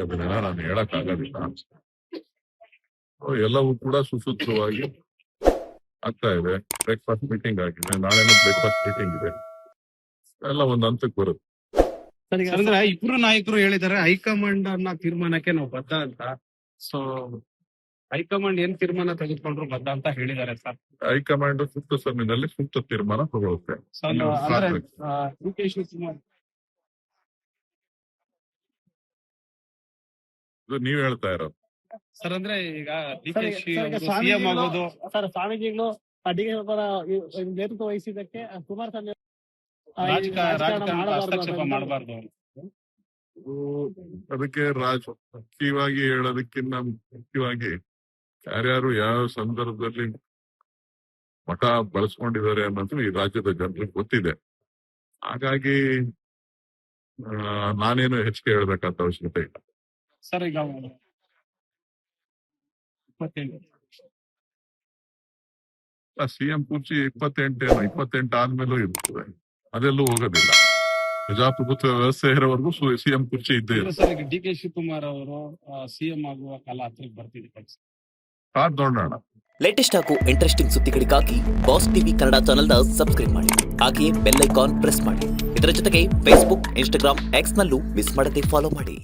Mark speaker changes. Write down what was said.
Speaker 1: ಅದನ್ನ ನಾನು ಹೇಳಕ್ ಆಗೋದಿಲ್ಲ. ಎಲ್ಲವೂ ಕೂಡ ಸುಸೂತ್ರವಾಗಿ ಆಗ್ತಾ ಇದೆ. ಬ್ರೇಕ್ಫಾಸ್ಟ್ ಮೀಟಿಂಗ್ ಆಗಿದೆ, ನಾಳೆನೂ ಬ್ರೇಕ್ಫಾಸ್ಟ್ ಮೀಟಿಂಗ್ ಇದೆ, ಎಲ್ಲ ಒಂದು ಹಂತಕ್ಕೆ ಬರುತ್ತೆ.
Speaker 2: ಅಂದ್ರೆ ಇಬ್ರು ನಾಯಕರು ಹೇಳಿದ್ದಾರೆ ಹೈಕಮಾಂಡ್ ಅನ್ನ ತೀರ್ಮಾನಕ್ಕೆ ನಾವು ಬದ್ಧ ಅಂತ. ಸೊ ಹೈಕಮಾಂಡ್ ಏನ್ ತೀರ್ಮಾನ ತೆಗೆದುಕೊಂಡ್ರು ಬದ್ಧ ಅಂತ ಹೇಳಿದ್ದಾರೆ ಸರ್.
Speaker 1: ಹೈಕಮಾಂಡ್ ಸೂಕ್ತ ಸಮಯದಲ್ಲಿ ಸೂಕ್ತ ತೀರ್ಮಾನ ತಗೊಳುತ್ತೆ.
Speaker 2: ಡಿ.ಕೆ. ಶಿವಕುಮಾರ್
Speaker 1: ನೀವ್ ಹೇಳ್ತಾ ಇರೋದು
Speaker 2: ಸರ್, ಅಂದ್ರೆ ಈಗ ಡಿ.ಕೆ. ಸಿಎಂ ಆಗೋದು
Speaker 3: ಸರ್, ಸ್ವಾಮೀಜಿಗಳು ನೇತೃತ್ವ ವಹಿಸಿದ್ದಕ್ಕೆ ಕುಮಾರಸ್ವಾಮಿ
Speaker 2: ರಾಜಕಾರಣ ಹಸ್ತಕ್ಷೇಪ ಮಾಡಬಾರ್ದು.
Speaker 1: ಅದಕ್ಕೆ ರಾಜಕೀಯವಾಗಿ ಹೇಳೋದಕ್ಕಿಂತ ಮುಖ್ಯವಾಗಿ ಯಾರ್ಯಾರು ಯಾವ ಸಂದರ್ಭದಲ್ಲಿ ಮಠ ಬಳಸ್ಕೊಂಡಿದ್ದಾರೆ ಅನ್ನೋದು ಈ ರಾಜ್ಯದ ಜನರಿಗೆ ಗೊತ್ತಿದೆ. ಹಾಗಾಗಿ ನಾನೇನು ಹೆಚ್ಚಿಗೆ ಹೇಳ್ಬೇಕಂತ ಅವಶ್ಯಕತೆ ಇಲ್ಲ.
Speaker 2: ಸರ್, ಈಗ
Speaker 1: 28 ಸಿಎಂ ಕುರ್ಚಿ 28 ಆದ್ಮೇಲೂ ಇರ್ತದೆ, ಅದೆಲ್ಲೂ ಹೋಗೋದಿಲ್ಲ. ಪ್ರಜಾಪ್ರಭುತ್ವ ವ್ಯವಸ್ಥೆ ಇರೋವರೆಗೂ ಸಿಎಂ ಕುರ್ಚಿ ಇದ್ದೇ ಇದೆ.
Speaker 2: ಸರ್, ಈಗ ಡಿ.ಕೆ. ಶಿವಕುಮಾರ್ ಅವರು ಸಿಎಂ ಆಗುವ ಕಾಲ ಹತ್ರಕ್ಕೆ ಬರ್ತಿದೆ.
Speaker 1: ಕಾದ್ ನೋಡೋಣ.
Speaker 4: ಲೇಟೆಸ್ಟ್ ಹಾಗೂ ಇಂಟ್ರೆಸ್ಟಿಂಗ್ ಸುದ್ದಿಗಳಿಗಾಗಿ ಬಾಸ್ ಟಿವಿ ಕನ್ನಡ ಚಾನೆಲ್ನ ಸಬ್ಸ್ಕ್ರೈಬ್ ಮಾಡಿ. ಹಾಗೆಯೇ ಬೆಲ್ ಐಕಾನ್ ಪ್ರೆಸ್ ಮಾಡಿ. ಇದರ ಜೊತೆಗೆ ಫೇಸ್ಬುಕ್, ಇನ್ಸ್ಟಾಗ್ರಾಮ್, ಎಕ್ಸ್ ನಲ್ಲೂ ಮಿಸ್ ಮಾಡದೆ ಫಾಲೋ ಮಾಡಿ.